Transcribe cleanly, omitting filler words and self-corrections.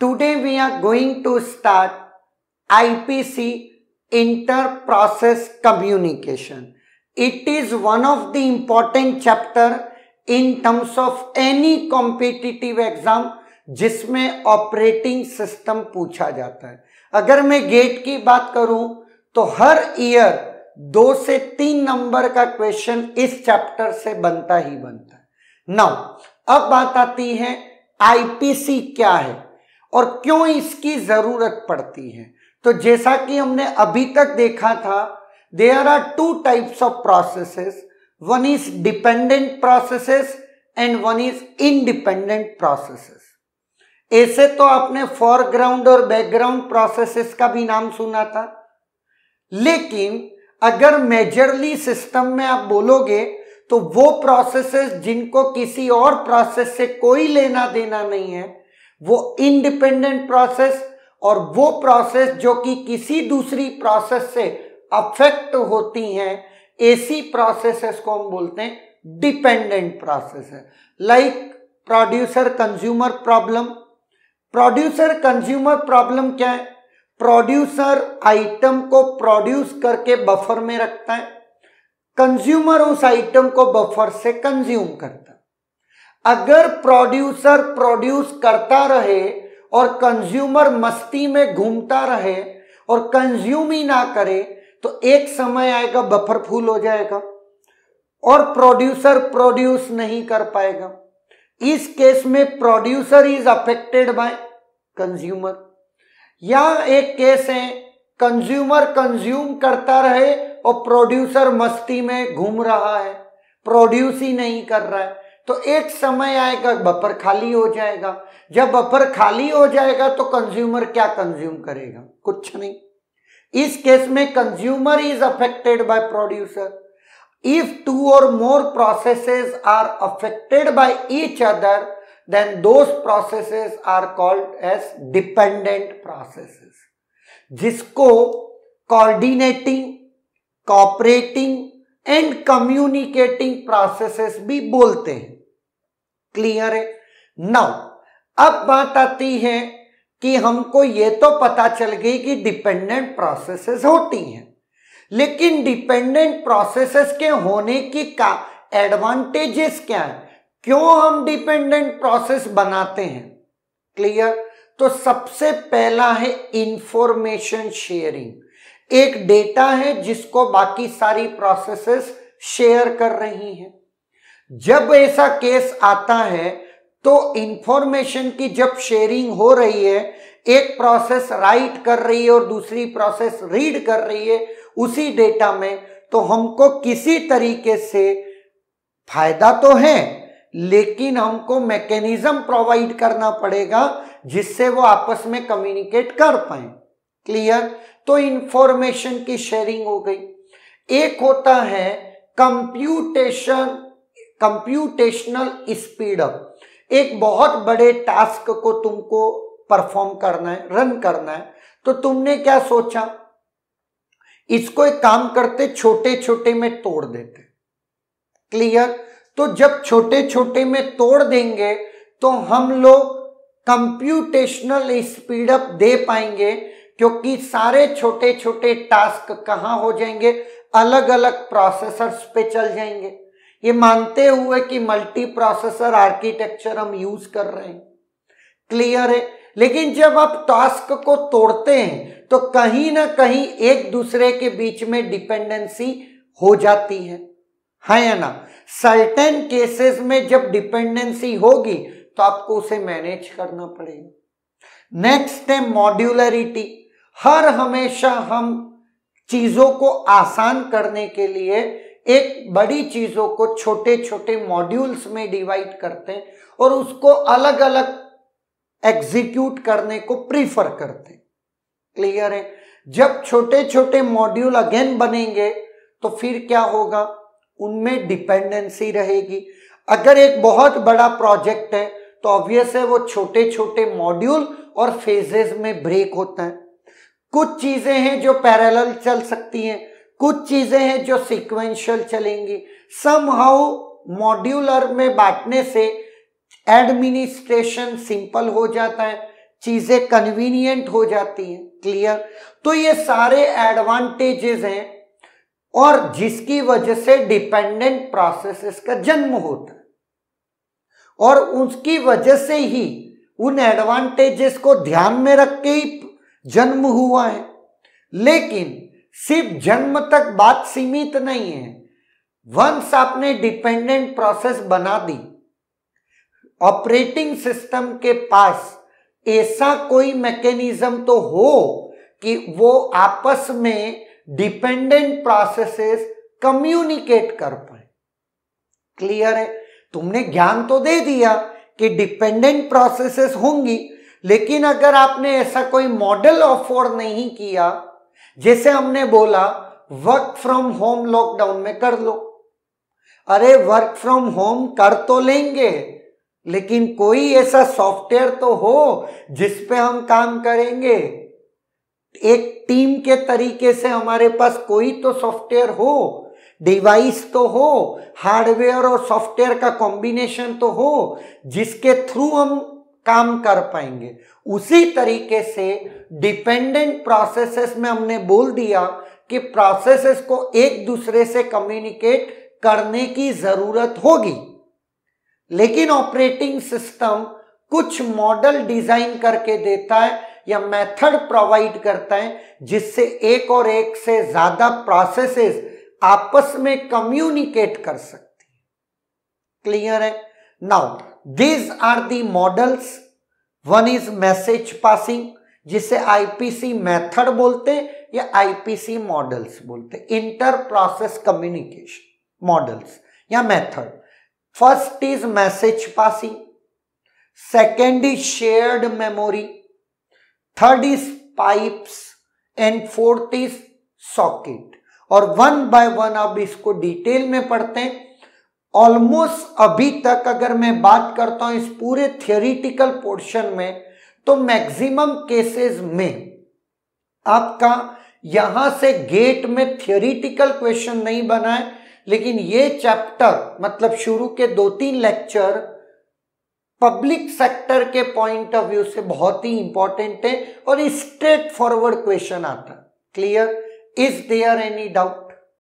Today we are going to start IPC, Inter-Process Communication. It is one of the important chapter in terms of any competitive exam जिसमें operating system पूछा जाता है। अगर मैं gate की बात करूं तो हर ईयर 2 से 3 नंबर का क्वेश्चन इस चैप्टर से बनता ही बनता है। नाउ अब बात आती है आईपीसी क्या है और क्यों इसकी जरूरत पड़ती है। तो जैसा कि हमने अभी तक देखा था, there are 2 types of processes, one is dependent processes and one is independent processes. ऐसे तो आपने फोरग्राउंड और बैकग्राउंड प्रोसेसेस का भी नाम सुना था, लेकिन अगर मेजरली सिस्टम में आप बोलोगे तो वो प्रोसेसेस जिनको किसी और प्रोसेस से कोई लेना देना नहीं है वो इंडिपेंडेंट प्रोसेस, और वो प्रोसेस जो कि किसी दूसरी प्रोसेस से अफेक्ट होती हैं ऐसी प्रोसेसेस को हम बोलते हैं डिपेंडेंट प्रोसेस है। Like producer consumer problem. Producer consumer problem क्या है? प्रोड्यूसर आइटम को प्रोड्यूस करके बफर में रखता है, कंज्यूमर उस आइटम को बफर से कंज्यूम करता है। अगर प्रोड्यूसर प्रोड्यूस करता रहे और कंज्यूमर मस्ती में घूमता रहे और कंज्यूम ही ना करे तो एक समय आएगा बफर फुल हो जाएगा और प्रोड्यूसर प्रोड्यूस नहीं कर पाएगा। इस केस में producer is affected by consumer. या एक केस है कंज्यूमर कंज्यूम करता रहे और प्रोड्यूसर मस्ती में घूम रहा है, प्रोड्यूस ही नहीं कर रहा है, तो एक समय आएगा बफर खाली हो जाएगा। जब बफर खाली हो जाएगा तो कंज्यूमर क्या कंज्यूम करेगा? कुछ नहीं। इस केस में consumer is affected by producer. If 2 or more processes are affected by each other, then those processes are called as dependent processes, जिसको coordinating, cooperating and communicating processes भी बोलते हैं। क्लियर है? नाउ अब बात आती है कि हमको ये तो पता चल गई कि डिपेंडेंट प्रोसेसेस होती हैं, लेकिन डिपेंडेंट प्रोसेसेस के होने की का एडवांटेजेस क्या है? क्यों हम डिपेंडेंट प्रोसेस बनाते हैं? क्लियर? तो सबसे पहला है इंफॉर्मेशन शेयरिंग। एक डेटा है जिसको बाकी सारी प्रोसेसेस शेयर कर रही हैं। जब ऐसा केस आता है तो इंफॉर्मेशन की जब शेयरिंग हो रही है, एक प्रोसेस राइट कर रही है और दूसरी प्रोसेस रीड कर रही है उसी डेटा में, तो हमको किसी तरीके से फायदा तो है, लेकिन हमको मैकेनिज्म प्रोवाइड करना पड़ेगा जिससे वो आपस में कम्युनिकेट कर पाए। क्लियर? तो इंफॉर्मेशन की शेयरिंग हो गई। एक होता है कंप्यूटेशनल स्पीड अप। एक बहुत बड़े टास्क को तुमको परफॉर्म करना है, रन करना है, तो तुमने क्या सोचा? इसको एक काम करते छोटे छोटे में तोड़ देते। क्लियर? तो जब छोटे छोटे में तोड़ देंगे तो हम लोग कंप्यूटेशनल स्पीड अप दे पाएंगे, क्योंकि सारे छोटे छोटे टास्क कहां हो जाएंगे? अलग अलग प्रोसेसर्स पे चल जाएंगे। ये मानते हुए कि मल्टी प्रोसेसर आर्किटेक्चर हम यूज कर रहे हैं। क्लियर है? लेकिन जब आप टास्क को तोड़ते हैं तो कहीं ना कहीं एक दूसरे के बीच में डिपेंडेंसी हो जाती है या ना? सर्टेन केसेस में जब डिपेंडेंसी होगी तो आपको उसे मैनेज करना पड़ेगा। नेक्स्ट है मॉड्यूलरिटी। हर हमेशा हम चीजों को आसान करने के लिए एक बड़ी चीजों को छोटे छोटे मॉड्यूल्स में डिवाइड करते हैं और उसको अलग अलग एग्जीक्यूट करने को प्रीफर करते हैं। क्लियर है? जब छोटे छोटे मॉड्यूल अगेन बनेंगे तो फिर क्या होगा? उनमें डिपेंडेंसी रहेगी। अगर एक बहुत बड़ा प्रोजेक्ट है तो ऑब्वियस है वो छोटे छोटे मॉड्यूल और फेजेस में ब्रेक होता है। कुछ चीजें हैं जो पैरेलल चल सकती हैं, कुछ चीजें हैं जो सीक्वेंशियल चलेंगी। समहाउ मॉड्यूलर में बांटने से एडमिनिस्ट्रेशन सिंपल हो जाता है, चीजें कन्वीनियंट हो जाती हैं। क्लियर? तो ये सारे एडवांटेजेस हैं और जिसकी वजह से डिपेंडेंट प्रोसेसेस का जन्म होता है और उसकी वजह से ही उन एडवांटेजेस को ध्यान में रख के ही जन्म हुआ है। लेकिन सिर्फ जन्म तक बात सीमित नहीं है। वंस आपने डिपेंडेंट प्रोसेस बना दी, ऑपरेटिंग सिस्टम के पास ऐसा कोई मैकेनिज्म तो हो कि वो आपस में डिपेंडेंट प्रोसेसेस कम्युनिकेट कर पाए। क्लियर है? तुमने ज्ञान तो दे दिया कि डिपेंडेंट प्रोसेसेस होंगी, लेकिन अगर आपने ऐसा कोई मॉडल अफोर्ड नहीं किया, जैसे हमने बोला वर्क फ्रॉम होम लॉकडाउन में कर लो। अरे वर्क फ्रॉम होम कर तो लेंगे, लेकिन कोई ऐसा सॉफ्टवेयर तो हो जिस पे हम काम करेंगे। एक टीम के तरीके से हमारे पास कोई तो सॉफ्टवेयर हो, डिवाइस तो हो, हार्डवेयर और सॉफ्टवेयर का कॉम्बिनेशन तो हो, जिसके थ्रू हम काम कर पाएंगे। उसी तरीके से डिपेंडेंट प्रोसेसेस में हमने बोल दिया कि प्रोसेसेस को एक दूसरे से कम्युनिकेट करने की जरूरत होगी, लेकिन ऑपरेटिंग सिस्टम कुछ मॉडल डिजाइन करके देता है या मेथड प्रोवाइड करता है जिससे एक और एक से ज्यादा प्रोसेसेस आपस में कम्युनिकेट कर सकती है। क्लियर है? Now these are the models. One is message passing, जिसे आईपीसी मेथड बोलते हैं या आईपीसी मॉडल्स बोलते हैं, इंटर प्रोसेस कम्युनिकेशन मॉडल्स या method. First is message passing, second is shared memory, third is pipes and fourth is socket. और one by one अब इसको डिटेल में पढ़ते हैं। ऑलमोस्ट अभी तक अगर मैं बात करता हूं इस पूरे थियोरिटिकल पोर्शन में, तो मैक्सिमम केसेस में आपका यहां से गेट में थियोरिटिकल क्वेश्चन नहीं बना है, लेकिन ये चैप्टर मतलब शुरू के 2-3 लेक्चर पब्लिक सेक्टर के पॉइंट ऑफ व्यू से बहुत ही इंपॉर्टेंट है और स्ट्रेट फॉरवर्ड क्वेश्चन आता है। Clear? Is there any doubt?